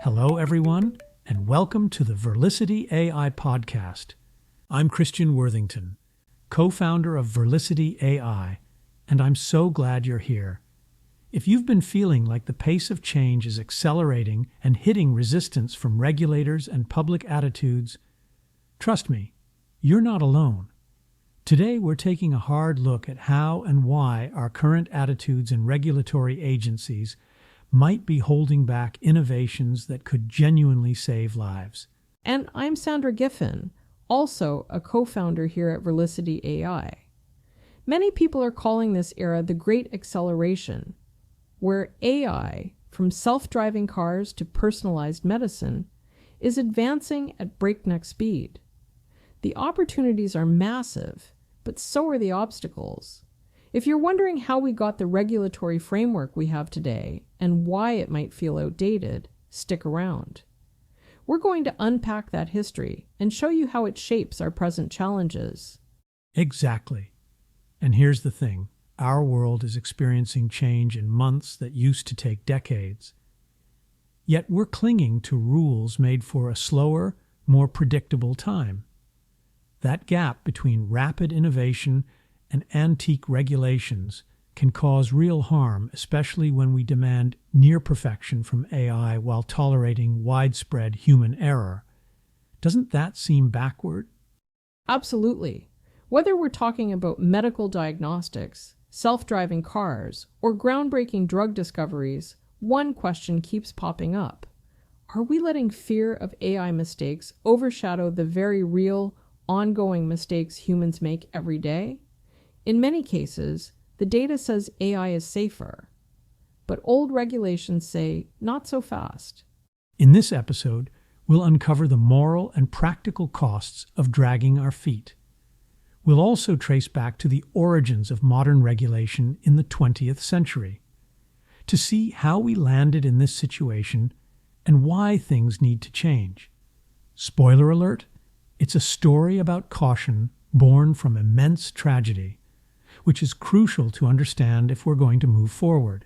Hello, everyone, and welcome to the Verlicity AI podcast. I'm Christian Worthington, co-founder of Verlicity AI, and I'm so glad you're here. If you've been feeling like the pace of change is accelerating and hitting resistance from regulators and public attitudes, trust me, you're not alone. Today, we're taking a hard look at how and why our current attitudes and regulatory agencies might be holding back innovations that could genuinely save lives. And I'm Sandra Giffen, also a co-founder here at Verlicity AI. Many people are calling this era the Great Acceleration, where AI, from self-driving cars to personalized medicine, is advancing at breakneck speed. The opportunities are massive, but so are the obstacles. If you're wondering how we got the regulatory framework we have today and why it might feel outdated, stick around. We're going to unpack that history and show you how it shapes our present challenges. Exactly. And here's the thing. Our world is experiencing change in months that used to take decades. Yet we're clinging to rules made for a slower, more predictable time. That gap between rapid innovation and antique regulations can cause real harm, especially when we demand near perfection from AI while tolerating widespread human error. Doesn't that seem backward? Absolutely. Whether we're talking about medical diagnostics, self-driving cars, or groundbreaking drug discoveries, one question keeps popping up. Are we letting fear of AI mistakes overshadow the very real, ongoing mistakes humans make every day? In many cases, the data says AI is safer, but old regulations say not so fast. In this episode, we'll uncover the moral and practical costs of dragging our feet. We'll also trace back to the origins of modern regulation in the 20th century to see how we landed in this situation and why things need to change. Spoiler alert, it's a story about caution born from immense tragedy, which is crucial to understand if we're going to move forward.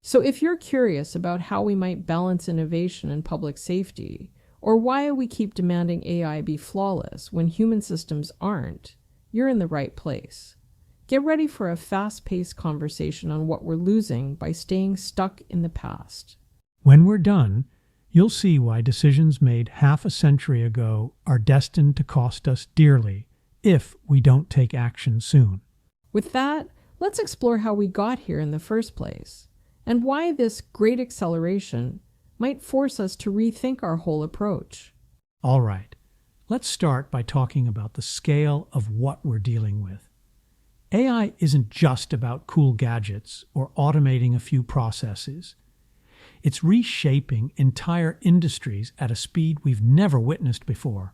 So if you're curious about how we might balance innovation and public safety, or why we keep demanding AI be flawless when human systems aren't, you're in the right place. Get ready for a fast-paced conversation on what we're losing by staying stuck in the past. When we're done, you'll see why decisions made half a century ago are destined to cost us dearly if we don't take action soon. With that, let's explore how we got here in the first place, and why this great acceleration might force us to rethink our whole approach. All right, let's start by talking about the scale of what we're dealing with. AI isn't just about cool gadgets or automating a few processes. It's reshaping entire industries at a speed we've never witnessed before.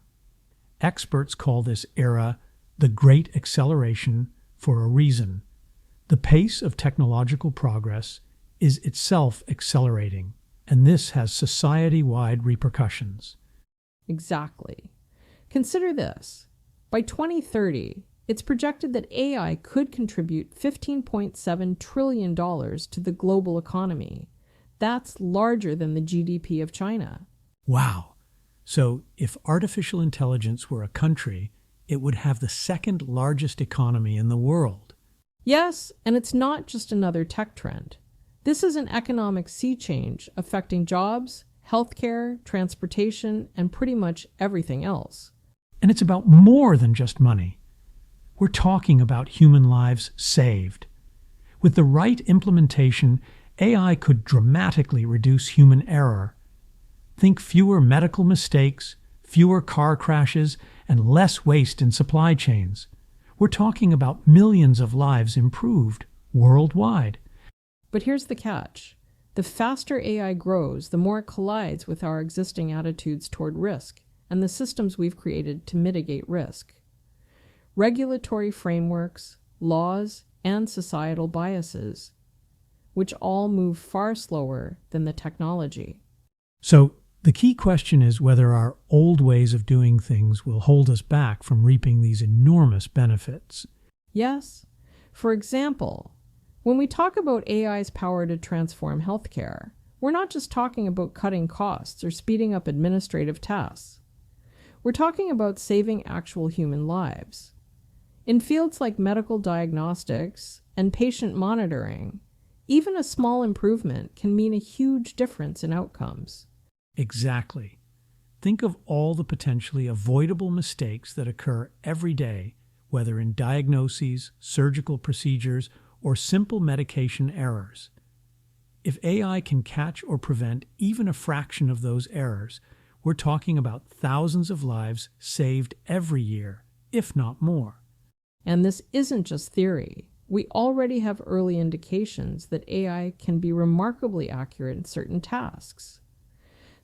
Experts call this era the Great Acceleration for a reason. The pace of technological progress is itself accelerating, and this has society-wide repercussions. Exactly. Consider this. By 2030, it's projected that AI could contribute $15.7 trillion to the global economy. That's larger than the GDP of China. Wow. So if artificial intelligence were a country, it would have the second largest economy in the world. Yes, and it's not just another tech trend. This is an economic sea change affecting jobs, healthcare, transportation, and pretty much everything else. And it's about more than just money. We're talking about human lives saved. With the right implementation, AI could dramatically reduce human error. Think fewer medical mistakes, fewer car crashes, and less waste in supply chains. We're talking about millions of lives improved worldwide. But here's the catch. The faster AI grows, the more it collides with our existing attitudes toward risk and the systems we've created to mitigate risk. Regulatory frameworks, laws, and societal biases, which all move far slower than the technology. So, the key question is whether our old ways of doing things will hold us back from reaping these enormous benefits. Yes. For example, when we talk about AI's power to transform healthcare, we're not just talking about cutting costs or speeding up administrative tasks. We're talking about saving actual human lives. In fields like medical diagnostics and patient monitoring, even a small improvement can mean a huge difference in outcomes. Exactly. Think of all the potentially avoidable mistakes that occur every day, whether in diagnoses, surgical procedures, or simple medication errors. If AI can catch or prevent even a fraction of those errors, we're talking about thousands of lives saved every year, if not more. And this isn't just theory. We already have early indications that AI can be remarkably accurate in certain tasks,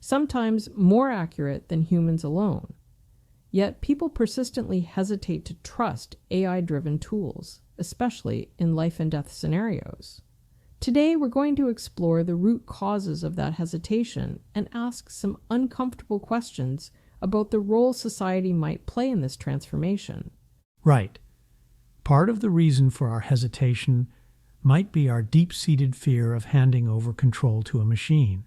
sometimes more accurate than humans alone. Yet people persistently hesitate to trust AI-driven tools, especially in life and death scenarios. Today, we're going to explore the root causes of that hesitation and ask some uncomfortable questions about the role society might play in this transformation. Right. Part of the reason for our hesitation might be our deep-seated fear of handing over control to a machine.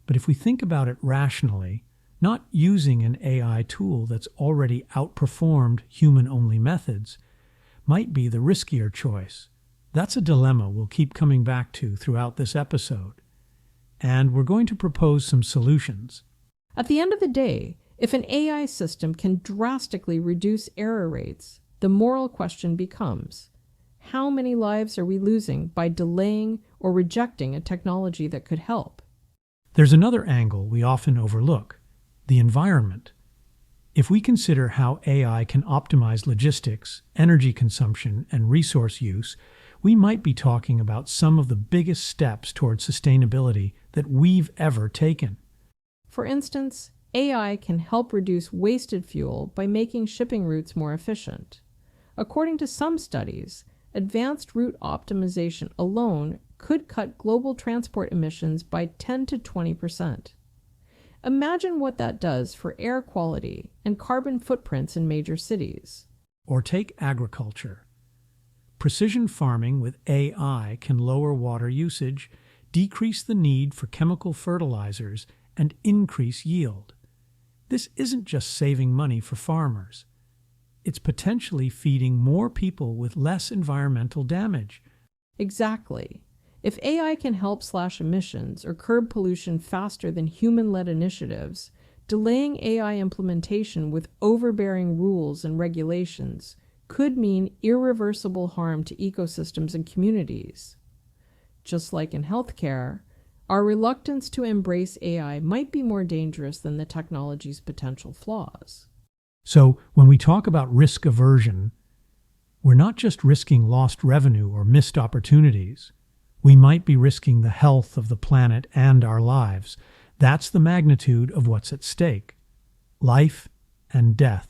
But if we think about it rationally, not using an AI tool that's already outperformed human-only methods might be the riskier choice. That's a dilemma we'll keep coming back to throughout this episode. And we're going to propose some solutions. At the end of the day, if an AI system can drastically reduce error rates, the moral question becomes, how many lives are we losing by delaying or rejecting a technology that could help? There's another angle we often overlook, the environment. If we consider how AI can optimize logistics, energy consumption, and resource use, we might be talking about some of the biggest steps toward sustainability that we've ever taken. For instance, AI can help reduce wasted fuel by making shipping routes more efficient. According to some studies, advanced route optimization alone could cut global transport emissions by 10 to 20%. Imagine what that does for air quality and carbon footprints in major cities. Or take agriculture. Precision farming with AI can lower water usage, decrease the need for chemical fertilizers, and increase yield. This isn't just saving money for farmers. It's potentially feeding more people with less environmental damage. Exactly. If AI can help slash emissions or curb pollution faster than human-led initiatives, delaying AI implementation with overbearing rules and regulations could mean irreversible harm to ecosystems and communities. Just like in healthcare, our reluctance to embrace AI might be more dangerous than the technology's potential flaws. So, when we talk about risk aversion, we're not just risking lost revenue or missed opportunities. We might be risking the health of the planet and our lives. That's the magnitude of what's at stake. Life and death.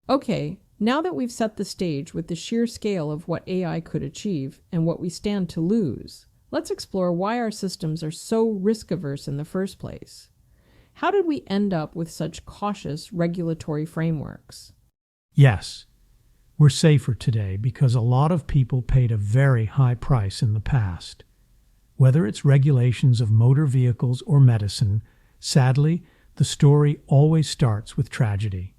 Okay, now that we've set the stage with the sheer scale of what AI could achieve and what we stand to lose, let's explore why our systems are so risk-averse in the first place. How did we end up with such cautious regulatory frameworks? Yes, we're safer today because a lot of people paid a very high price in the past. Whether it's regulations of motor vehicles or medicine, sadly, the story always starts with tragedy.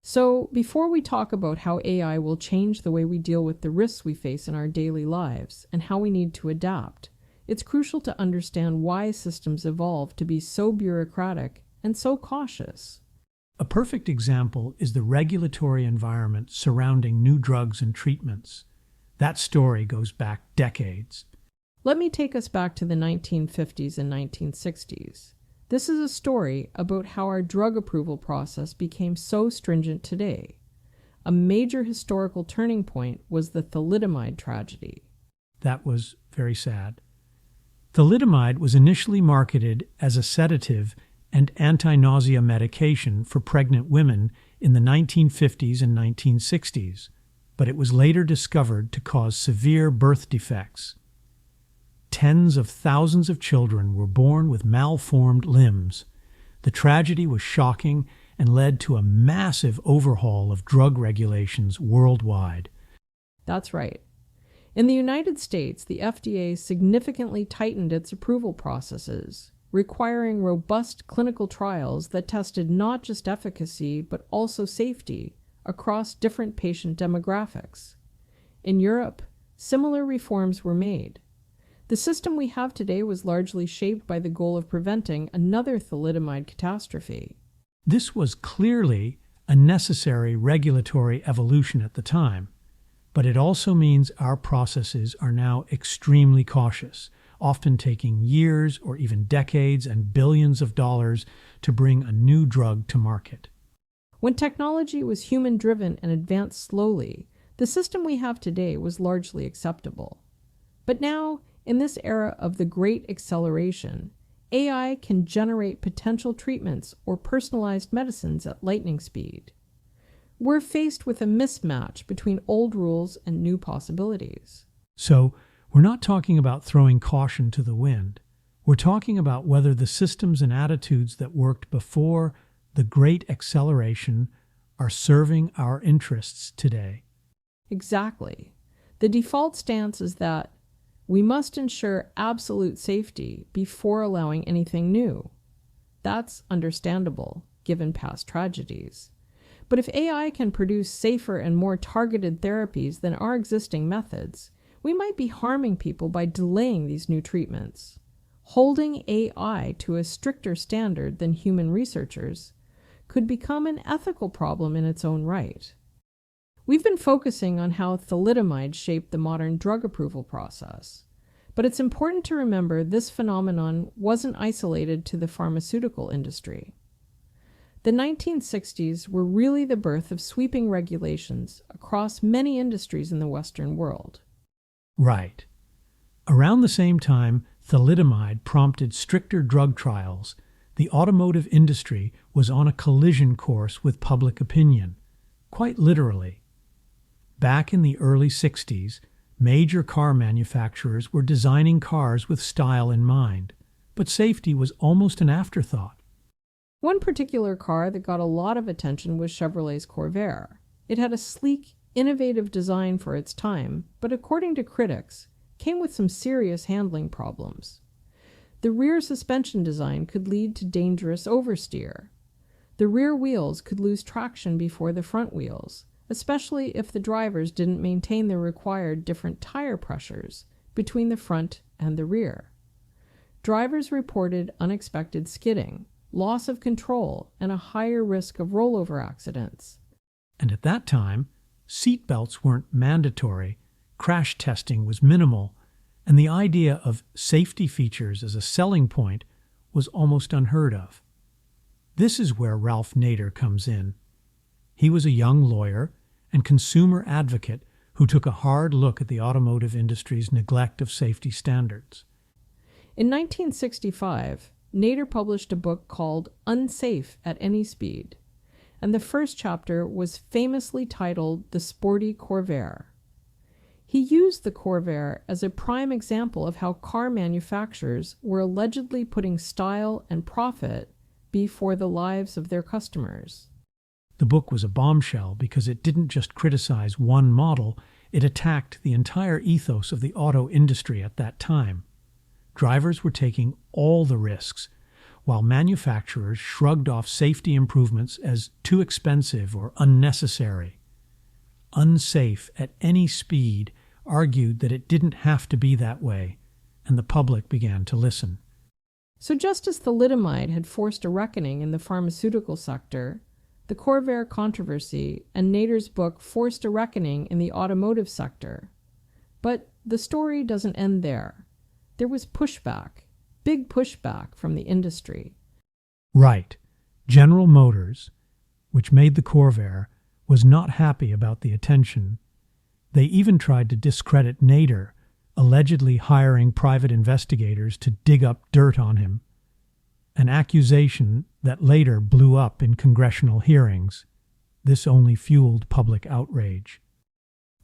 So, before we talk about how AI will change the way we deal with the risks we face in our daily lives and how we need to adapt, it's crucial to understand why systems evolved to be so bureaucratic and so cautious. A perfect example is the regulatory environment surrounding new drugs and treatments. That story goes back decades. Let me take us back to the 1950s and 1960s. This is a story about how our drug approval process became so stringent today. A major historical turning point was the thalidomide tragedy. That was very sad. Thalidomide was initially marketed as a sedative and anti-nausea medication for pregnant women in the 1950s and 1960s, but it was later discovered to cause severe birth defects. Tens of thousands of children were born with malformed limbs. The tragedy was shocking and led to a massive overhaul of drug regulations worldwide. That's right. In the United States, the FDA significantly tightened its approval processes. requiring robust clinical trials that tested not just efficacy but also safety across different patient demographics. In Europe, similar reforms were made. The system we have today was largely shaped by the goal of preventing another thalidomide catastrophe. This was clearly a necessary regulatory evolution at the time, but it also means our processes are now extremely cautious, often taking years or even decades and billions of dollars to bring a new drug to market. When technology was human-driven and advanced slowly, the system we have today was largely acceptable. But now, in this era of the great acceleration, AI can generate potential treatments or personalized medicines at lightning speed. We're faced with a mismatch between old rules and new possibilities. So, we're not talking about throwing caution to the wind. We're talking about whether the systems and attitudes that worked before the great acceleration are serving our interests today. Exactly. The default stance is that we must ensure absolute safety before allowing anything new. That's understandable, given past tragedies. But if AI can produce safer and more targeted therapies than our existing methods, we might be harming people by delaying these new treatments. Holding AI to a stricter standard than human researchers could become an ethical problem in its own right. We've been focusing on how thalidomide shaped the modern drug approval process, but it's important to remember this phenomenon wasn't isolated to the pharmaceutical industry. The 1960s were really the birth of sweeping regulations across many industries in the Western world. Right. Around the same time thalidomide prompted stricter drug trials, the automotive industry was on a collision course with public opinion, quite literally. Back in the early 60s, major car manufacturers were designing cars with style in mind, but safety was almost an afterthought. One particular car that got a lot of attention was Chevrolet's Corvair. It had a sleek, innovative design for its time, but according to critics, came with some serious handling problems. The rear suspension design could lead to dangerous oversteer. The rear wheels could lose traction before the front wheels, especially if the drivers didn't maintain the required different tire pressures between the front and the rear. Drivers reported unexpected skidding, loss of control, and a higher risk of rollover accidents. And at that time, seat belts weren't mandatory, crash testing was minimal, and the idea of safety features as a selling point was almost unheard of. This is where Ralph Nader comes in. He was a young lawyer and consumer advocate who took a hard look at the automotive industry's neglect of safety standards. In 1965, Nader published a book called Unsafe at Any Speed, and the first chapter was famously titled The Sporty Corvair. He used the Corvair as a prime example of how car manufacturers were allegedly putting style and profit before the lives of their customers. The book was a bombshell because it didn't just criticize one model, it attacked the entire ethos of the auto industry at that time. Drivers were taking all the risks, while manufacturers shrugged off safety improvements as too expensive or unnecessary. Unsafe at Any Speed argued that it didn't have to be that way, and the public began to listen. So just as thalidomide had forced a reckoning in the pharmaceutical sector, the Corvair controversy and Nader's book forced a reckoning in the automotive sector. But the story doesn't end there. There was pushback, big pushback from the industry. Right. General Motors, which made the Corvair, was not happy about the attention. They even tried to discredit Nader, allegedly hiring private investigators to dig up dirt on him, an accusation that later blew up in congressional hearings. This only fueled public outrage.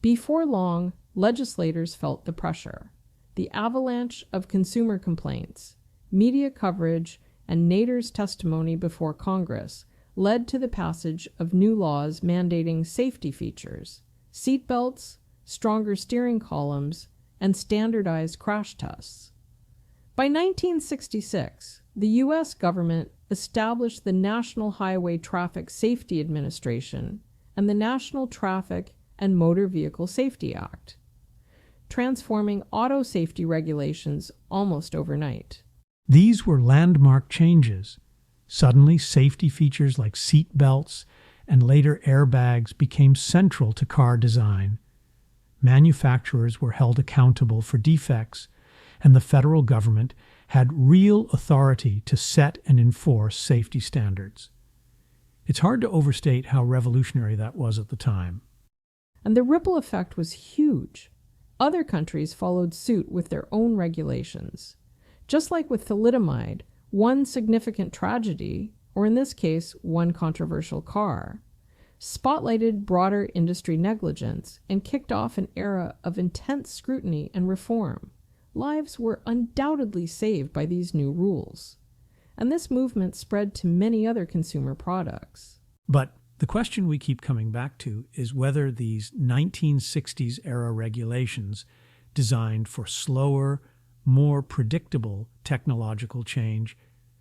Before long, legislators felt the pressure. The avalanche of consumer complaints, media coverage, and Nader's testimony before Congress led to the passage of new laws mandating safety features, seat belts, stronger steering columns, and standardized crash tests. By 1966, the U.S. government established the National Highway Traffic Safety Administration and the National Traffic and Motor Vehicle Safety Act, transforming auto safety regulations almost overnight. These were landmark changes. Suddenly, safety features like seat belts and later airbags became central to car design. Manufacturers were held accountable for defects, and the federal government had real authority to set and enforce safety standards. It's hard to overstate how revolutionary that was at the time. And the ripple effect was huge. Other countries followed suit with their own regulations. Just like with thalidomide, one significant tragedy, or in this case, one controversial car, spotlighted broader industry negligence and kicked off an era of intense scrutiny and reform. Lives were undoubtedly saved by these new rules, and this movement spread to many other consumer products. But the question we keep coming back to is whether these 1960s era regulations, designed for slower, more predictable technological change,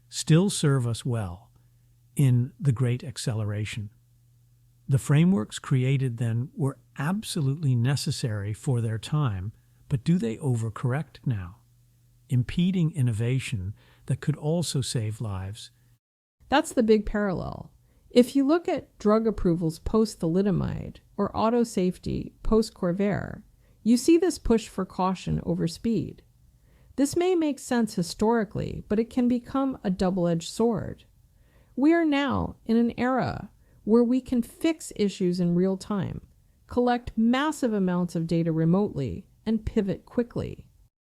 still serve us well in the Great Acceleration. The frameworks created then were absolutely necessary for their time, but do they overcorrect now, impeding innovation that could also save lives? That's the big parallel. If you look at drug approvals post-thalidomide or auto safety post-Corvair, you see this push for caution over speed. This may make sense historically, but it can become a double-edged sword. We are now in an era where we can fix issues in real time, collect massive amounts of data remotely, and pivot quickly.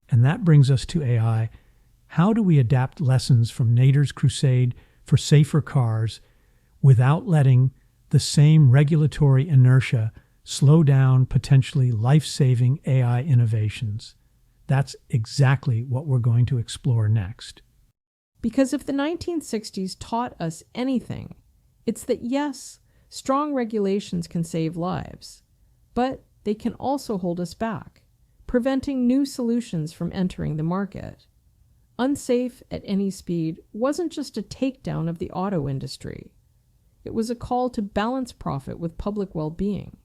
And that brings us to AI. How do we adapt lessons from Nader's crusade for safer cars without letting the same regulatory inertia slow down potentially life-saving AI innovations? That's exactly what we're going to explore next. Because if the 1960s taught us anything, it's that yes, strong regulations can save lives, but they can also hold us back, preventing new solutions from entering the market. Unsafe at any speed wasn't just a takedown of the auto industry. It was a call to balance profit with public well-being.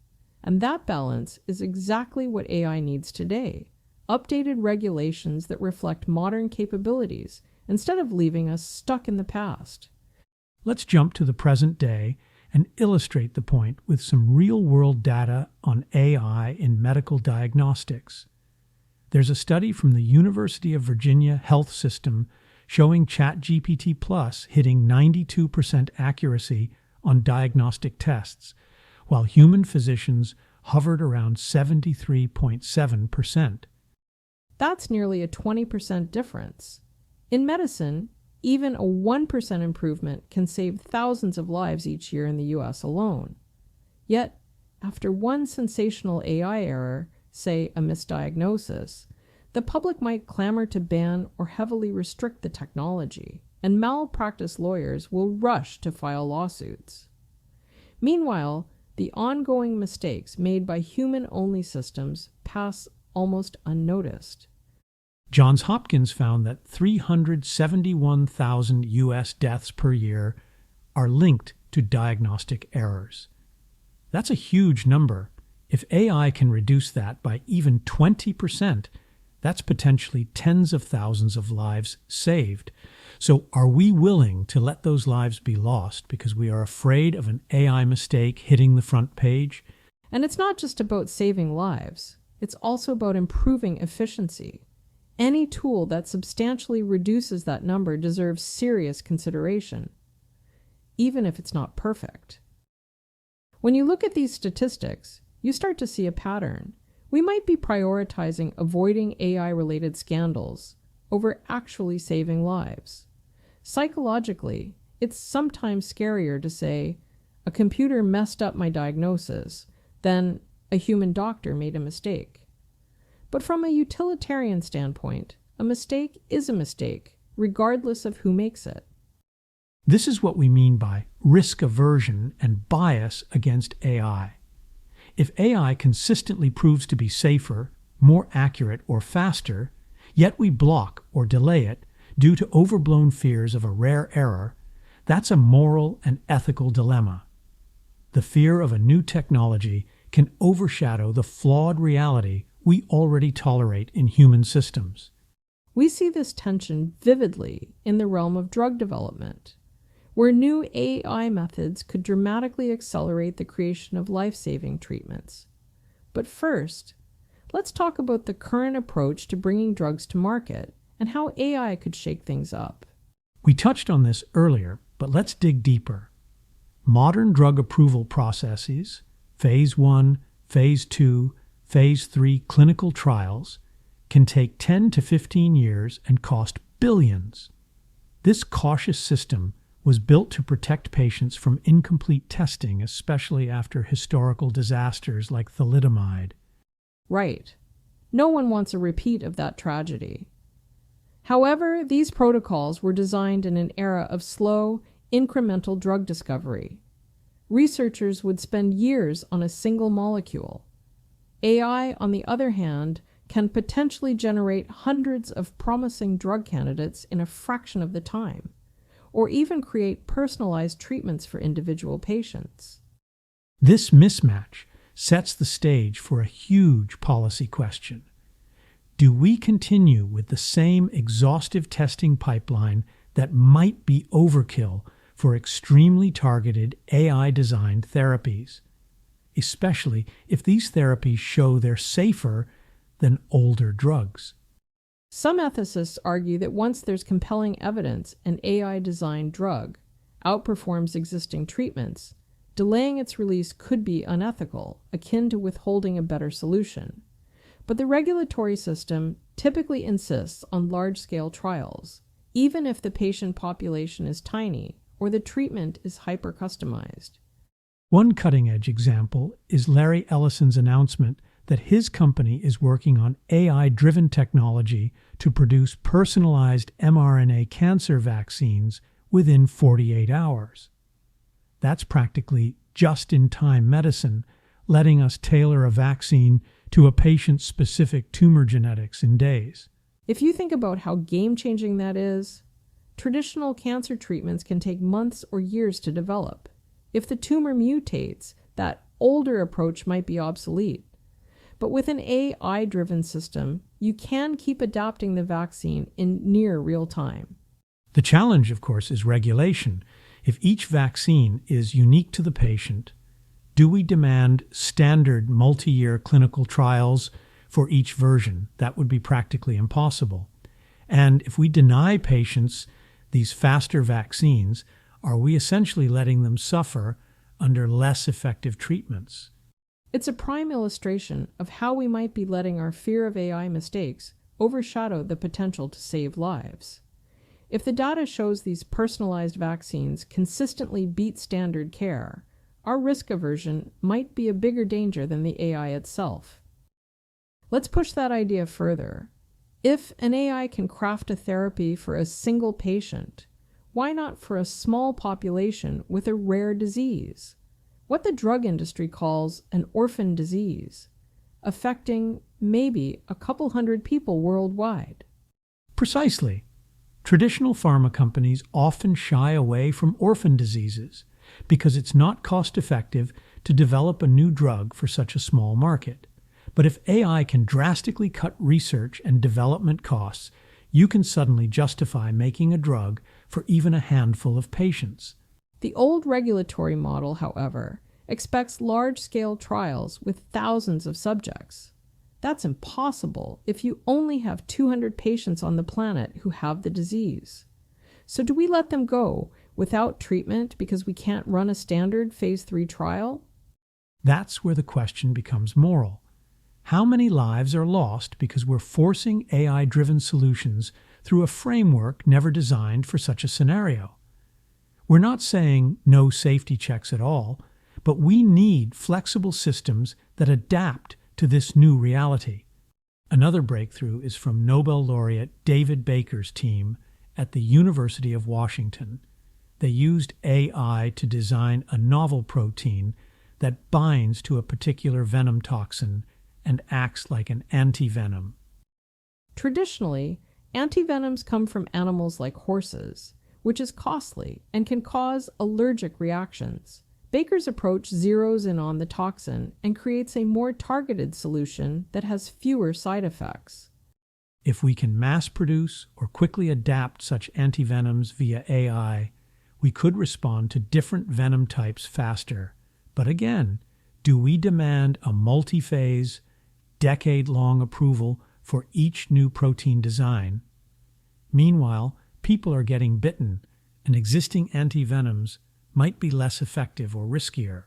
And that balance is exactly what AI needs today. Updated regulations that reflect modern capabilities instead of leaving us stuck in the past. Let's jump to the present day and illustrate the point with some real-world data on AI in medical diagnostics. There's a study from the University of Virginia Health System showing ChatGPT Plus hitting 92% accuracy on diagnostic tests, while human physicians hovered around 73.7%. That's nearly a 20% difference. In medicine, even a 1% improvement can save thousands of lives each year in the US alone. Yet, after one sensational AI error, say a misdiagnosis, the public might clamor to ban or heavily restrict the technology, and malpractice lawyers will rush to file lawsuits. Meanwhile, the ongoing mistakes made by human-only systems pass almost unnoticed. Johns Hopkins found that 371,000 U.S. deaths per year are linked to diagnostic errors. That's a huge number. If AI can reduce that by even 20%, that's potentially tens of thousands of lives saved. So are we willing to let those lives be lost because we are afraid of an AI mistake hitting the front page? And it's not just about saving lives. It's also about improving efficiency. Any tool that substantially reduces that number deserves serious consideration, even if it's not perfect. When you look at these statistics, you start to see a pattern. We might be prioritizing avoiding AI-related scandals over actually saving lives. Psychologically, it's sometimes scarier to say, a computer messed up my diagnosis, than a human doctor made a mistake. But from a utilitarian standpoint, a mistake is a mistake, regardless of who makes it. This is what we mean by risk aversion and bias against AI. If AI consistently proves to be safer, more accurate, or faster, yet we block or delay it due to overblown fears of a rare error, that's a moral and ethical dilemma. The fear of a new technology can overshadow the flawed reality we already tolerate in human systems. We see this tension vividly in the realm of drug development, where new AI methods could dramatically accelerate the creation of life-saving treatments. But first, let's talk about the current approach to bringing drugs to market and how AI could shake things up. We touched on this earlier, but let's dig deeper. Modern drug approval processes, Phase 1, Phase 2, Phase 3 clinical trials, can take 10 to 15 years and cost billions. This cautious system was built to protect patients from incomplete testing, especially after historical disasters like thalidomide. Right. No one wants a repeat of that tragedy. However, these protocols were designed in an era of slow, incremental drug discovery. Researchers would spend years on a single molecule. AI, on the other hand, can potentially generate hundreds of promising drug candidates in a fraction of the time, or even create personalized treatments for individual patients. This mismatch sets the stage for a huge policy question. Do we continue with the same exhaustive testing pipeline that might be overkill for extremely targeted AI-designed therapies, especially if these therapies show they're safer than older drugs? Some ethicists argue that once there's compelling evidence an AI-designed drug outperforms existing treatments, delaying its release could be unethical, akin to withholding a better solution. But the regulatory system typically insists on large-scale trials, even if the patient population is tiny or the treatment is hyper-customized. One cutting-edge example is Larry Ellison's announcement that his company is working on AI-driven technology to produce personalized mRNA cancer vaccines within 48 hours. That's practically just-in-time medicine, letting us tailor a vaccine to a patient's specific tumor genetics in days. If you think about how game-changing that is, traditional cancer treatments can take months or years to develop. If the tumor mutates, that older approach might be obsolete. But with an AI-driven system, you can keep adapting the vaccine in near real time. The challenge, of course, is regulation. If each vaccine is unique to the patient, do we demand standard multi-year clinical trials for each version? That would be practically impossible. And if we deny patients these faster vaccines, are we essentially letting them suffer under less effective treatments? It's a prime illustration of how we might be letting our fear of AI mistakes overshadow the potential to save lives. If the data shows these personalized vaccines consistently beat standard care, our risk aversion might be a bigger danger than the AI itself. Let's push that idea further. If an AI can craft a therapy for a single patient, why not for a small population with a rare disease? What the drug industry calls an orphan disease, affecting maybe a couple hundred people worldwide. Precisely. Traditional pharma companies often shy away from orphan diseases because it's not cost-effective to develop a new drug for such a small market. But if AI can drastically cut research and development costs, you can suddenly justify making a drug for even a handful of patients. The old regulatory model, however, expects large-scale trials with thousands of subjects. That's impossible if you only have 200 patients on the planet who have the disease. So do we let them go without treatment because we can't run a standard Phase 3 trial? That's where the question becomes moral. How many lives are lost because we're forcing AI-driven solutions through a framework never designed for such a scenario? We're not saying no safety checks at all, but we need flexible systems that adapt to this new reality. Another breakthrough is from Nobel laureate David Baker's team at the University of Washington. They used AI to design a novel protein that binds to a particular venom toxin and acts like an antivenom. Traditionally, Antivenoms come from animals like horses, which is costly and can cause allergic reactions. Baker's approach zeroes in on the toxin and creates a more targeted solution that has fewer side effects. If we can mass produce or quickly adapt such antivenoms via AI, we could respond to different venom types faster. But again, do we demand a multi-phase, decade-long approval for each new protein design? Meanwhile, people are getting bitten, and existing antivenoms might be less effective or riskier.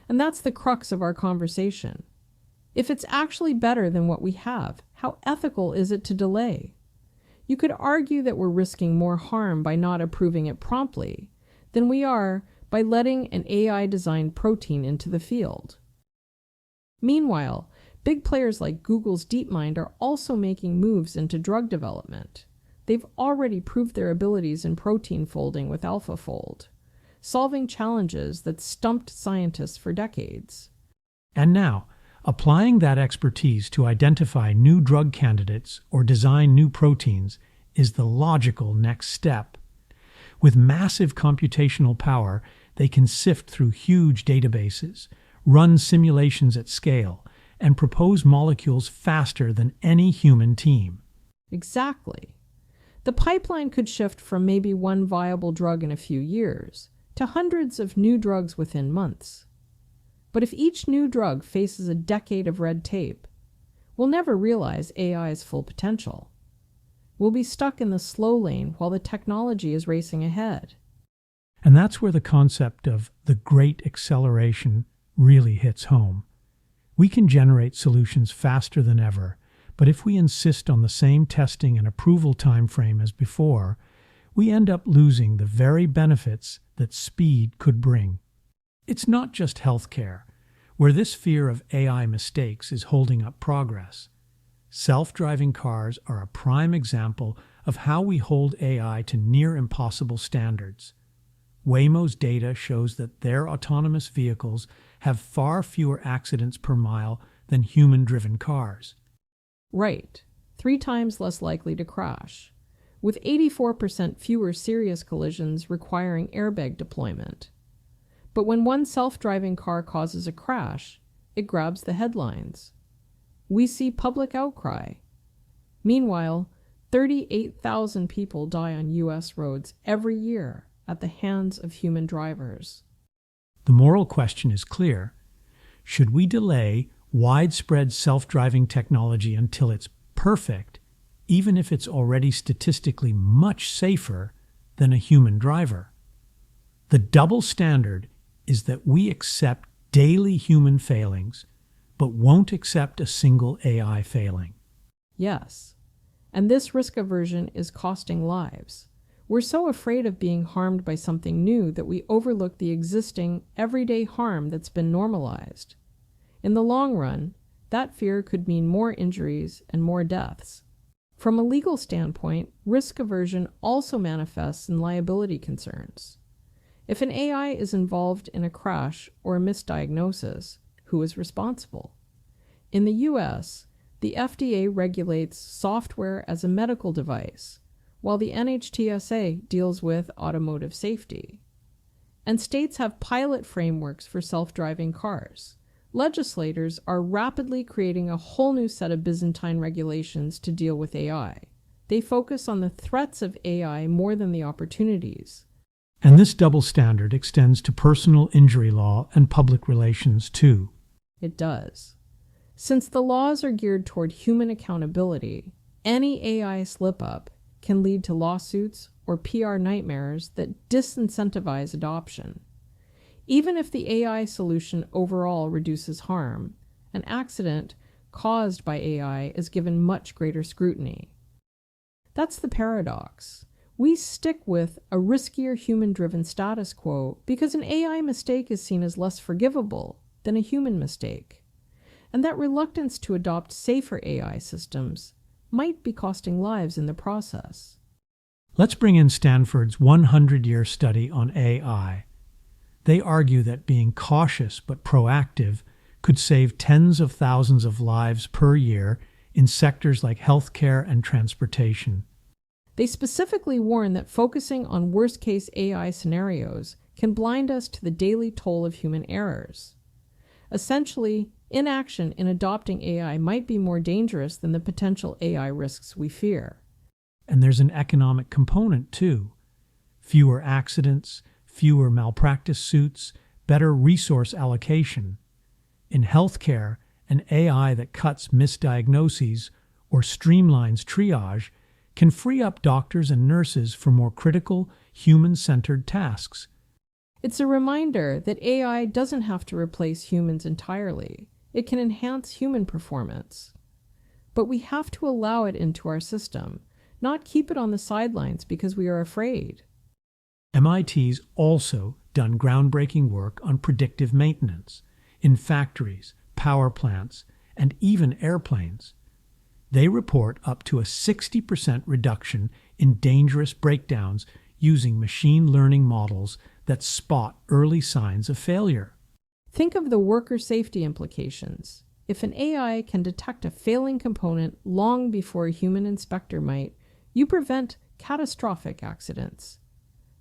And that's the crux of our conversation. If it's actually better than what we have, how ethical is it to delay? You could argue that we're risking more harm by not approving it promptly than we are by letting an AI-designed protein into the field. Meanwhile, big players like Google's DeepMind are also making moves into drug development. They've already proved their abilities in protein folding with AlphaFold, solving challenges that stumped scientists for decades. And now, applying that expertise to identify new drug candidates or design new proteins is the logical next step. With massive computational power, they can sift through huge databases, run simulations at scale, and propose molecules faster than any human team. Exactly. The pipeline could shift from maybe one viable drug in a few years to hundreds of new drugs within months. But if each new drug faces a decade of red tape, we'll never realize AI's full potential. We'll be stuck in the slow lane while the technology is racing ahead. And that's where the concept of the great acceleration really hits home. We can generate solutions faster than ever, but if we insist on the same testing and approval timeframe as before, we end up losing the very benefits that speed could bring. It's not just healthcare, where this fear of AI mistakes is holding up progress. Self-driving cars are a prime example of how we hold AI to near impossible standards. Waymo's data shows that their autonomous vehicles have far fewer accidents per mile than human-driven cars. Right, 3 times less likely to crash, with 84% fewer serious collisions requiring airbag deployment. But when one self-driving car causes a crash, it grabs the headlines. We see public outcry. Meanwhile, 38,000 people die on U.S. roads every year at the hands of human drivers. The moral question is clear. Should we delay widespread self-driving technology until it's perfect, even if it's already statistically much safer than a human driver? The double standard is that we accept daily human failings, but won't accept a single AI failing. Yes, and this risk aversion is costing lives. We're so afraid of being harmed by something new that we overlook the existing, everyday harm that's been normalized. In the long run, that fear could mean more injuries and more deaths. From a legal standpoint, risk aversion also manifests in liability concerns. If an AI is involved in a crash or a misdiagnosis, who is responsible? In the US, the FDA regulates software as a medical device, while the NHTSA deals with automotive safety. And states have pilot frameworks for self-driving cars. Legislators are rapidly creating a whole new set of Byzantine regulations to deal with AI. They focus on the threats of AI more than the opportunities. And this double standard extends to personal injury law and public relations too. It does. Since the laws are geared toward human accountability, any AI slip-up can lead to lawsuits or PR nightmares that disincentivize adoption. Even if the AI solution overall reduces harm, an accident caused by AI is given much greater scrutiny. That's the paradox. We stick with a riskier human-driven status quo because an AI mistake is seen as less forgivable than a human mistake. And that reluctance to adopt safer AI systems might be costing lives in the process. Let's bring in Stanford's 100-year study on AI. They argue that being cautious but proactive could save tens of thousands of lives per year in sectors like healthcare and transportation. They specifically warn that focusing on worst-case AI scenarios can blind us to the daily toll of human errors. Essentially, inaction in adopting AI might be more dangerous than the potential AI risks we fear. And there's an economic component, too. Fewer accidents, fewer malpractice suits, better resource allocation. In healthcare, an AI that cuts misdiagnoses or streamlines triage can free up doctors and nurses for more critical, human-centered tasks. It's a reminder that AI doesn't have to replace humans entirely. It can enhance human performance. But we have to allow it into our system, not keep it on the sidelines because we are afraid. MIT's also done groundbreaking work on predictive maintenance in factories, power plants, and even airplanes. They report up to a 60% reduction in dangerous breakdowns using machine learning models that spot early signs of failure. Think of the worker safety implications. If an AI can detect a failing component long before a human inspector might, you prevent catastrophic accidents.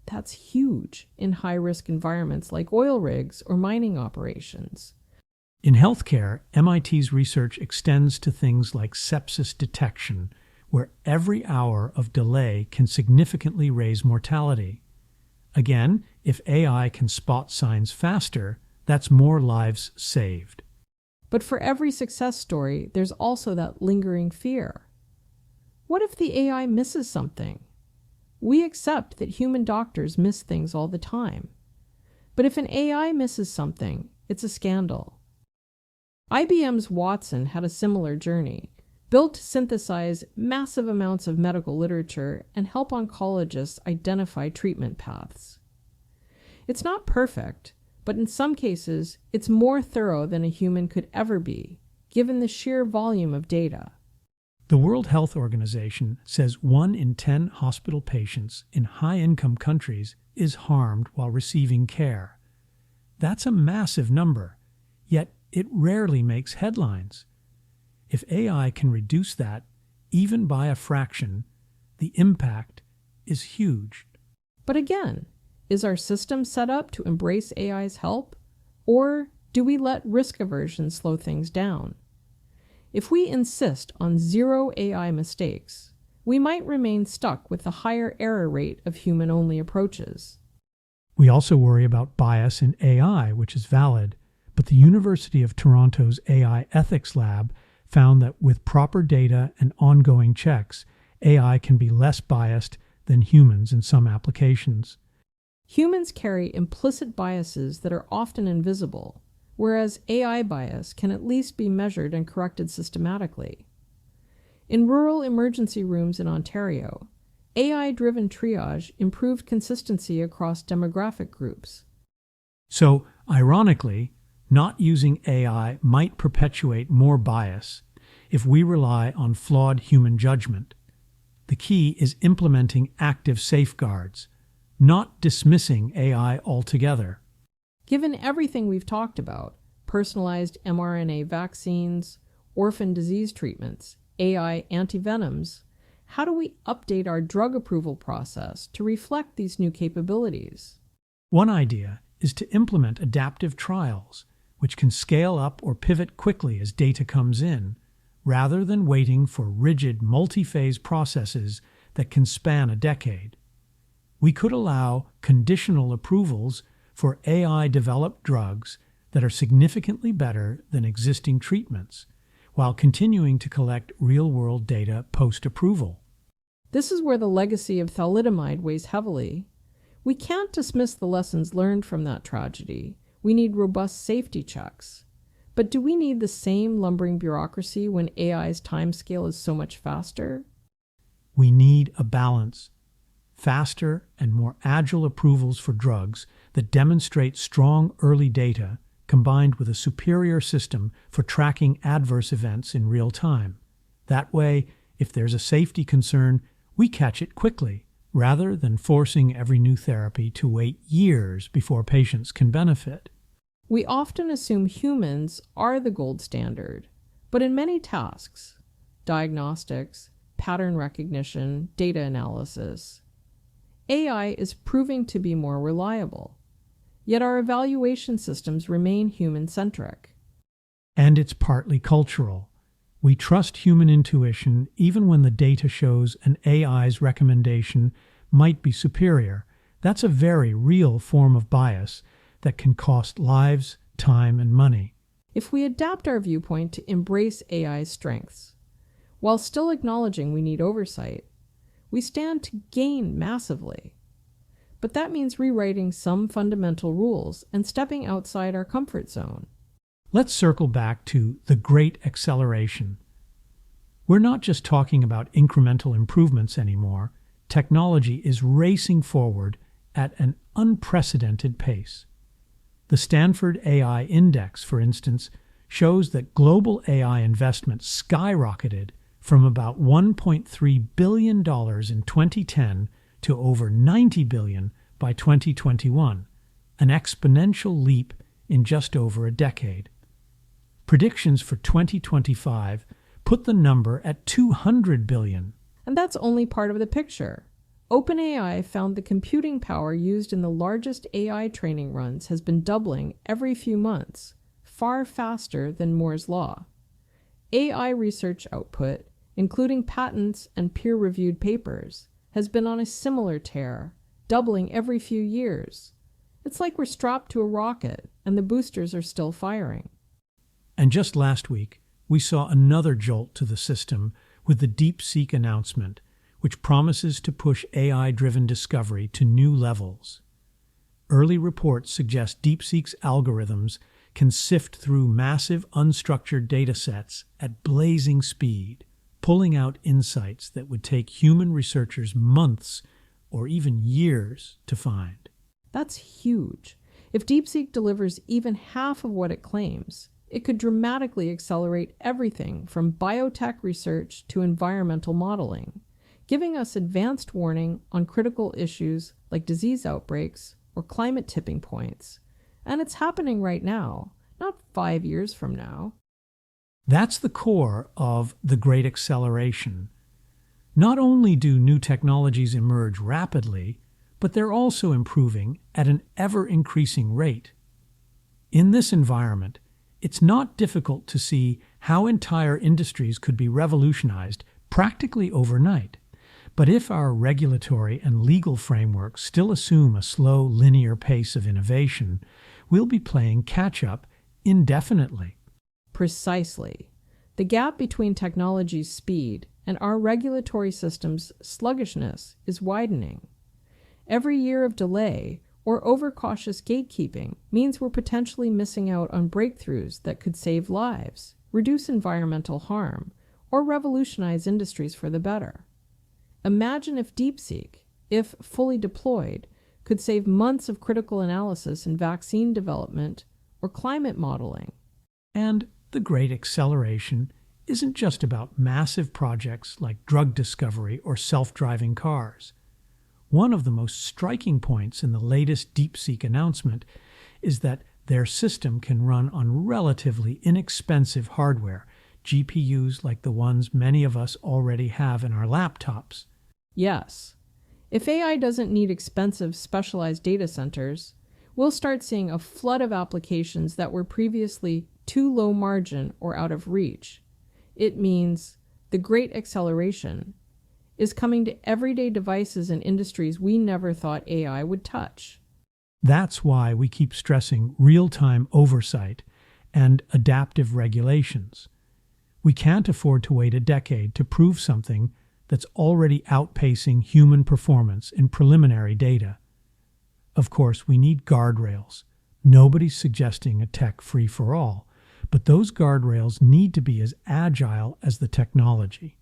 That's huge in high-risk environments like oil rigs or mining operations. In healthcare, MIT's research extends to things like sepsis detection, where every hour of delay can significantly raise mortality. Again, if AI can spot signs faster, that's more lives saved. But for every success story, there's also that lingering fear. What if the AI misses something? We accept that human doctors miss things all the time. But if an AI misses something, it's a scandal. IBM's Watson had a similar journey, built to synthesize massive amounts of medical literature and help oncologists identify treatment paths. It's not perfect, but in some cases, it's more thorough than a human could ever be, given the sheer volume of data. The World Health Organization says 1 in 10 hospital patients in high-income countries is harmed while receiving care. That's a massive number, yet it rarely makes headlines. If AI can reduce that, even by a fraction, the impact is huge. But again, is our system set up to embrace AI's help? Or do we let risk aversion slow things down? If we insist on zero AI mistakes, we might remain stuck with the higher error rate of human-only approaches. We also worry about bias in AI, which is valid, but the University of Toronto's AI Ethics Lab found that with proper data and ongoing checks, AI can be less biased than humans in some applications. Humans carry implicit biases that are often invisible, whereas AI bias can at least be measured and corrected systematically. In rural emergency rooms in Ontario, AI-driven triage improved consistency across demographic groups. So, ironically, not using AI might perpetuate more bias if we rely on flawed human judgment. The key is implementing active safeguards, not dismissing AI altogether. Given everything we've talked about, personalized mRNA vaccines, orphan disease treatments, AI antivenoms, how do we update our drug approval process to reflect these new capabilities? One idea is to implement adaptive trials, which can scale up or pivot quickly as data comes in, rather than waiting for rigid multi-phase processes that can span a decade. We could allow conditional approvals for AI-developed drugs that are significantly better than existing treatments, while continuing to collect real-world data post-approval. This is where the legacy of thalidomide weighs heavily. We can't dismiss the lessons learned from that tragedy. We need robust safety checks. But do we need the same lumbering bureaucracy when AI's timescale is so much faster? We need a balance. Faster and more agile approvals for drugs that demonstrate strong early data combined with a superior system for tracking adverse events in real time. That way, if there's a safety concern, we catch it quickly, rather than forcing every new therapy to wait years before patients can benefit. We often assume humans are the gold standard, but in many tasks, diagnostics, pattern recognition, data analysis. AI is proving to be more reliable, yet our evaluation systems remain human-centric. And it's partly cultural. We trust human intuition even when the data shows an AI's recommendation might be superior. That's a very real form of bias that can cost lives, time, and money. If we adapt our viewpoint to embrace AI's strengths, while still acknowledging we need oversight, we stand to gain massively. But that means rewriting some fundamental rules and stepping outside our comfort zone. Let's circle back to the Great Acceleration. We're not just talking about incremental improvements anymore. Technology is racing forward at an unprecedented pace. The Stanford AI Index, for instance, shows that global AI investment skyrocketed from about $1.3 billion in 2010 to over $90 billion by 2021, an exponential leap in just over a decade. Predictions for 2025 put the number at $200 billion. And that's only part of the picture. OpenAI found the computing power used in the largest AI training runs has been doubling every few months, far faster than Moore's law. AI research output, including patents and peer-reviewed papers, has been on a similar tear, doubling every few years. It's like we're strapped to a rocket and the boosters are still firing. And just last week, we saw another jolt to the system with the DeepSeek announcement, which promises to push AI-driven discovery to new levels. Early reports suggest DeepSeek's algorithms can sift through massive unstructured datasets at blazing speed, pulling out insights that would take human researchers months or even years to find. That's huge. If DeepSeek delivers even half of what it claims, it could dramatically accelerate everything from biotech research to environmental modeling, giving us advanced warning on critical issues like disease outbreaks or climate tipping points. And it's happening right now, not 5 years from now. That's the core of the Great Acceleration. Not only do new technologies emerge rapidly, but they're also improving at an ever-increasing rate. In this environment, it's not difficult to see how entire industries could be revolutionized practically overnight. But if our regulatory and legal frameworks still assume a slow, linear pace of innovation, we'll be playing catch-up indefinitely. Precisely. The gap between technology's speed and our regulatory system's sluggishness is widening. Every year of delay or overcautious gatekeeping means we're potentially missing out on breakthroughs that could save lives, reduce environmental harm, or revolutionize industries for the better. Imagine if DeepSeek, if fully deployed, could save months of critical analysis in vaccine development or climate modeling. And the Great Acceleration isn't just about massive projects like drug discovery or self-driving cars. One of the most striking points in the latest DeepSeek announcement is that their system can run on relatively inexpensive hardware, GPUs like the ones many of us already have in our laptops. Yes. If AI doesn't need expensive, specialized data centers, we'll start seeing a flood of applications that were previously too low margin or out of reach. It means the Great Acceleration is coming to everyday devices and industries we never thought AI would touch. That's why we keep stressing real-time oversight and adaptive regulations. We can't afford to wait a decade to prove something that's already outpacing human performance in preliminary data. Of course, we need guardrails. Nobody's suggesting a tech free-for-all, but those guardrails need to be as agile as the technology.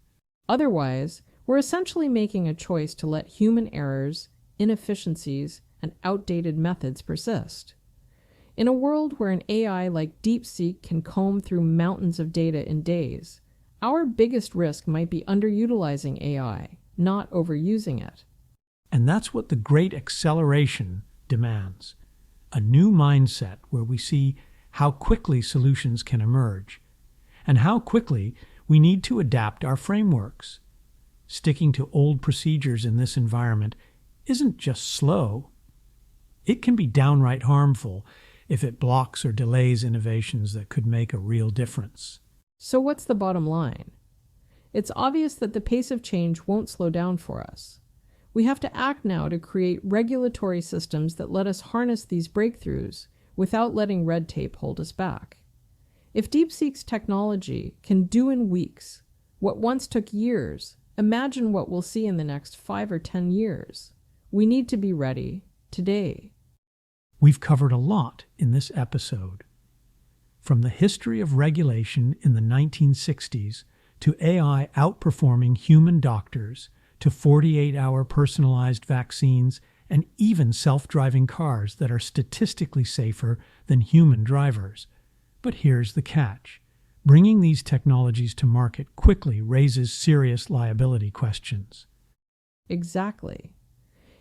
Otherwise, we're essentially making a choice to let human errors, inefficiencies, and outdated methods persist. In a world where an AI like DeepSeek can comb through mountains of data in days, our biggest risk might be underutilizing AI, not overusing it. And that's what the Great Acceleration demands. A new mindset where we see how quickly solutions can emerge, and how quickly we need to adapt our frameworks. sticking to old procedures in this environment isn't just slow, it can be downright harmful if it blocks or delays innovations that could make a real difference. So what's the bottom line? It's obvious that the pace of change won't slow down for us. We have to act now to create regulatory systems that let us harness these breakthroughs without letting red tape hold us back. If DeepSeek's technology can do in weeks what once took years, imagine what we'll see in the next 5 or 10 years. We need to be ready today. We've covered a lot in this episode. From the history of regulation in the 1960s to AI outperforming human doctors to 48-hour personalized vaccines and even self-driving cars that are statistically safer than human drivers. But here's the catch. Bringing these technologies to market quickly raises serious liability questions. Exactly.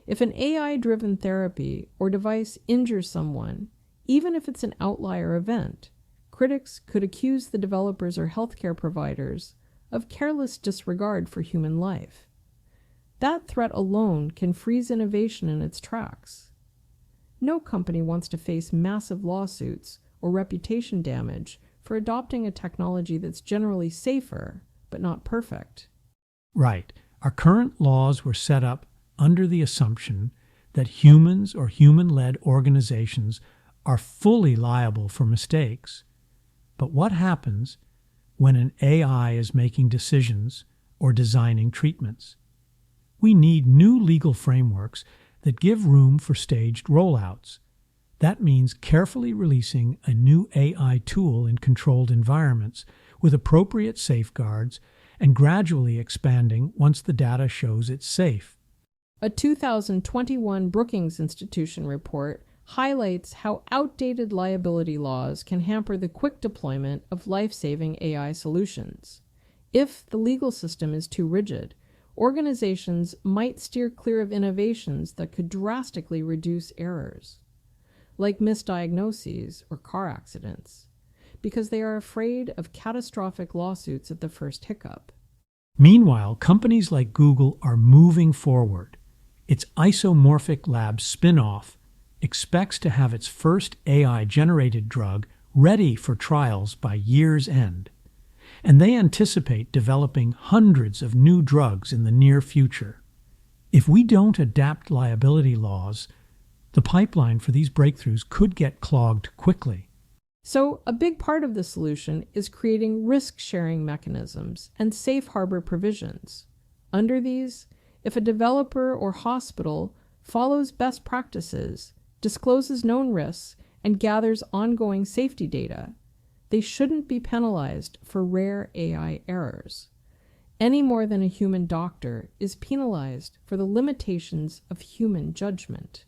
If an AI-driven therapy or device injures someone, even if it's an outlier event, critics could accuse the developers or healthcare providers of careless disregard for human life. That threat alone can freeze innovation in its tracks. No company wants to face massive lawsuits or reputation damage for adopting a technology that's generally safer, but not perfect. Right. Our current laws were set up under the assumption that humans or human-led organizations are fully liable for mistakes. But what happens when an AI is making decisions or designing treatments? We need new legal frameworks that give room for staged rollouts. That means carefully releasing a new AI tool in controlled environments with appropriate safeguards and gradually expanding once the data shows it's safe. A 2021 Brookings Institution report highlights how outdated liability laws can hamper the quick deployment of life-saving AI solutions. If the legal system is too rigid, organizations might steer clear of innovations that could drastically reduce errors, like misdiagnoses or car accidents, because they are afraid of catastrophic lawsuits at the first hiccup. Meanwhile, companies like Google are moving forward. Its Isomorphic Labs spin-off expects to have its first AI-generated drug ready for trials by year's end, and they anticipate developing hundreds of new drugs in the near future. If we don't adapt liability laws, the pipeline for these breakthroughs could get clogged quickly. So, a big part of the solution is creating risk-sharing mechanisms and safe harbor provisions. Under these, if a developer or hospital follows best practices, discloses known risks, and gathers ongoing safety data, they shouldn't be penalized for rare AI errors, any more than a human doctor is penalized for the limitations of human judgment.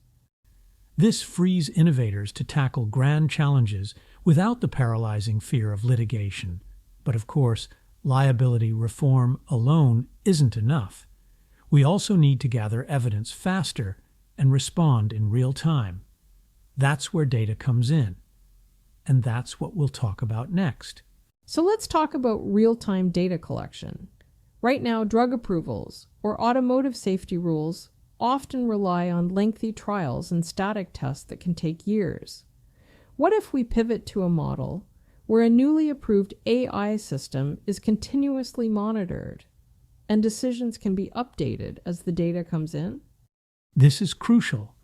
This frees innovators to tackle grand challenges without the paralyzing fear of litigation. But of course, liability reform alone isn't enough. We also need to gather evidence faster and respond in real time. That's where data comes in. And that's what we'll talk about next. So let's talk about real-time data collection. Right now, drug approvals or automotive safety rules often rely on lengthy trials and static tests that can take years. What if we pivot to a model where a newly approved AI system is continuously monitored and decisions can be updated as the data comes in? This is crucial.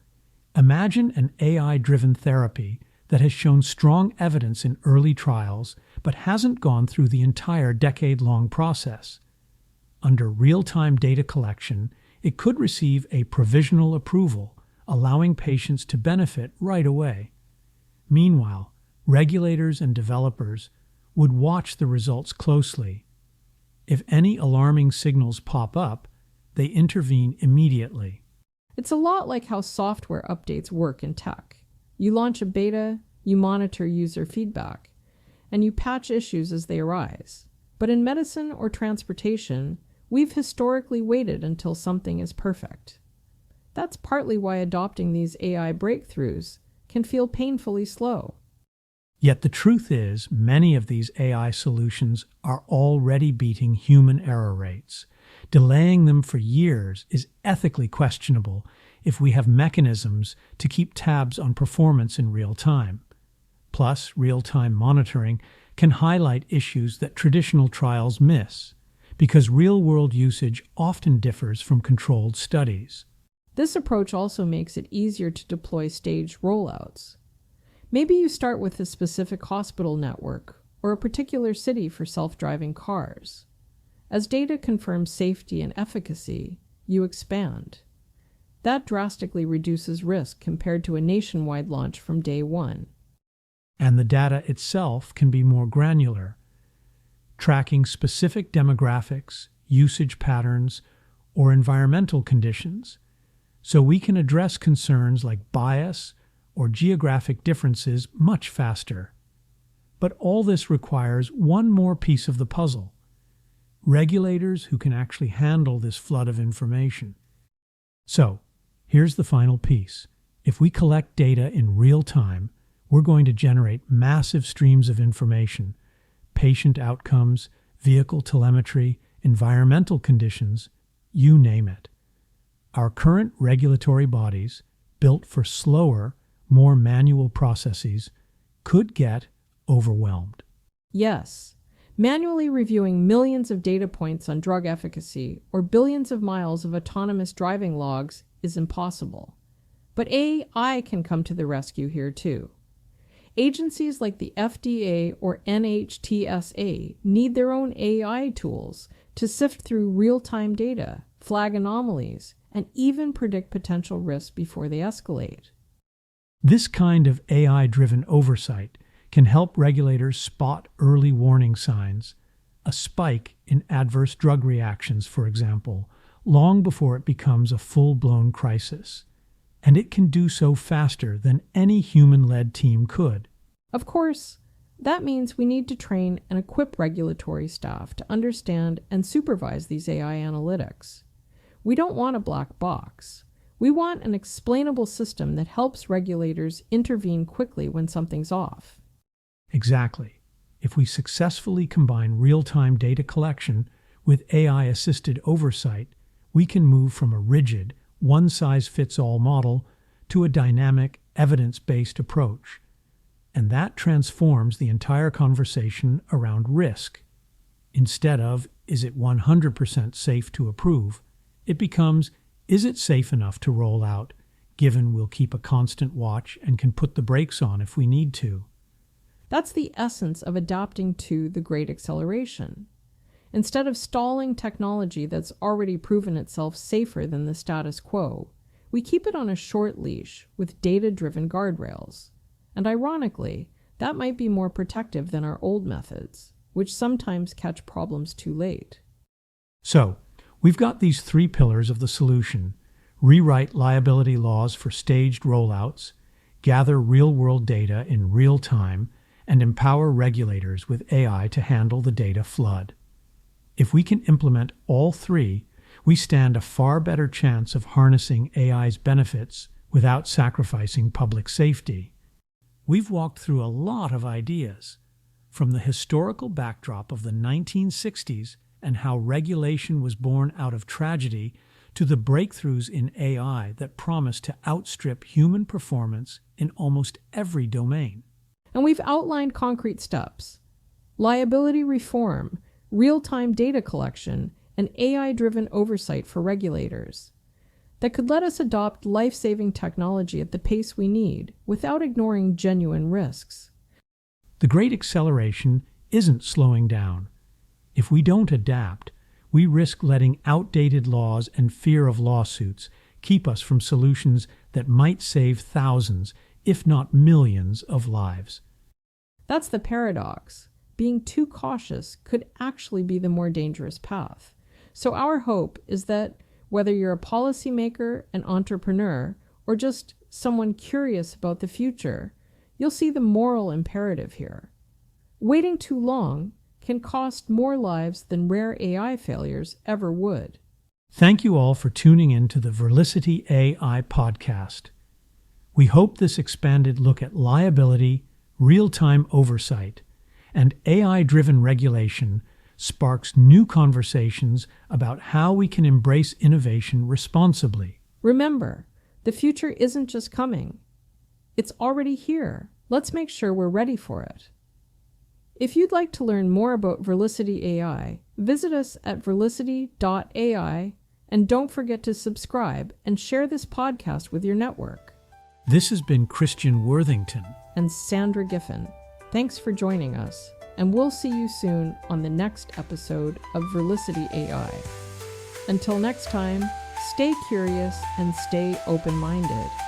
Imagine an AI-driven therapy that has shown strong evidence in early trials but hasn't gone through the entire decade-long process. Under real-time data collection, it could receive a provisional approval, allowing patients to benefit right away. Meanwhile, regulators and developers would watch the results closely. If any alarming signals pop up, they intervene immediately. It's a lot like how software updates work in tech. You launch a beta, you monitor user feedback, and you patch issues as they arise. But in medicine or transportation, we've historically waited until something is perfect. That's partly why adopting these AI breakthroughs can feel painfully slow. Yet the truth is, many of these AI solutions are already beating human error rates. Delaying them for years is ethically questionable if we have mechanisms to keep tabs on performance in real time. Plus, real-time monitoring can highlight issues that traditional trials miss, because real-world usage often differs from controlled studies. This approach also makes it easier to deploy staged rollouts. Maybe you start with a specific hospital network or a particular city for self-driving cars. As data confirms safety and efficacy, you expand. That drastically reduces risk compared to a nationwide launch from day one. And the data itself can be more granular, tracking specific demographics, usage patterns, or environmental conditions, so we can address concerns like bias or geographic differences much faster. But all this requires one more piece of the puzzle: regulators who can actually handle this flood of information. So, here's the final piece. If we collect data in real time, we're going to generate massive streams of information: patient outcomes, vehicle telemetry, environmental conditions, you name it. Our current regulatory bodies, built for slower, more manual processes, could get overwhelmed. Yes, manually reviewing millions of data points on drug efficacy or billions of miles of autonomous driving logs is impossible. But AI can come to the rescue here too. Agencies like the FDA or NHTSA need their own AI tools to sift through real-time data, flag anomalies, and even predict potential risks before they escalate. This kind of AI-driven oversight can help regulators spot early warning signs, a spike in adverse drug reactions, for example, long before it becomes a full-blown crisis. And it can do so faster than any human-led team could. Of course, that means we need to train and equip regulatory staff to understand and supervise these AI analytics. We don't want a black box. We want an explainable system that helps regulators intervene quickly when something's off. Exactly. If we successfully combine real-time data collection with AI-assisted oversight, we can move from a rigid, one-size-fits-all model to a dynamic, evidence-based approach. And that transforms the entire conversation around risk. Instead of, is it 100% safe to approve, it becomes, is it safe enough to roll out, given we'll keep a constant watch and can put the brakes on if we need to. That's the essence of adapting to the Great Acceleration. Instead of stalling technology that's already proven itself safer than the status quo, we keep it on a short leash with data-driven guardrails. And ironically, that might be more protective than our old methods, which sometimes catch problems too late. So, we've got these three pillars of the solution: rewrite liability laws for staged rollouts, gather real-world data in real time, and empower regulators with AI to handle the data flood. If we can implement all three, we stand a far better chance of harnessing AI's benefits without sacrificing public safety. We've walked through a lot of ideas, from the historical backdrop of the 1960s and how regulation was born out of tragedy, to the breakthroughs in AI that promise to outstrip human performance in almost every domain. And we've outlined concrete steps: liability reform, real-time data collection, and AI-driven oversight for regulators that could let us adopt life-saving technology at the pace we need without ignoring genuine risks. The Great Acceleration isn't slowing down. If we don't adapt, we risk letting outdated laws and fear of lawsuits keep us from solutions that might save thousands, if not millions, of lives. That's the paradox. Being too cautious could actually be the more dangerous path. So our hope is that whether you're a policymaker, an entrepreneur, or just someone curious about the future, you'll see the moral imperative here. Waiting too long can cost more lives than rare AI failures ever would. Thank you all for tuning in to the Verlicity AI podcast. We hope this expanded look at liability, real-time oversight, and AI-driven regulation sparks new conversations about how we can embrace innovation responsibly. Remember, the future isn't just coming. It's already here. Let's make sure we're ready for it. If you'd like to learn more about Verlicity AI, visit us at verlicity.ai, and don't forget to subscribe and share this podcast with your network. This has been Christian Worthington And Sandra Giffen. Thanks for joining us, and we'll see you soon on the next episode of Verlicity AI. Until next time, stay curious and stay open-minded.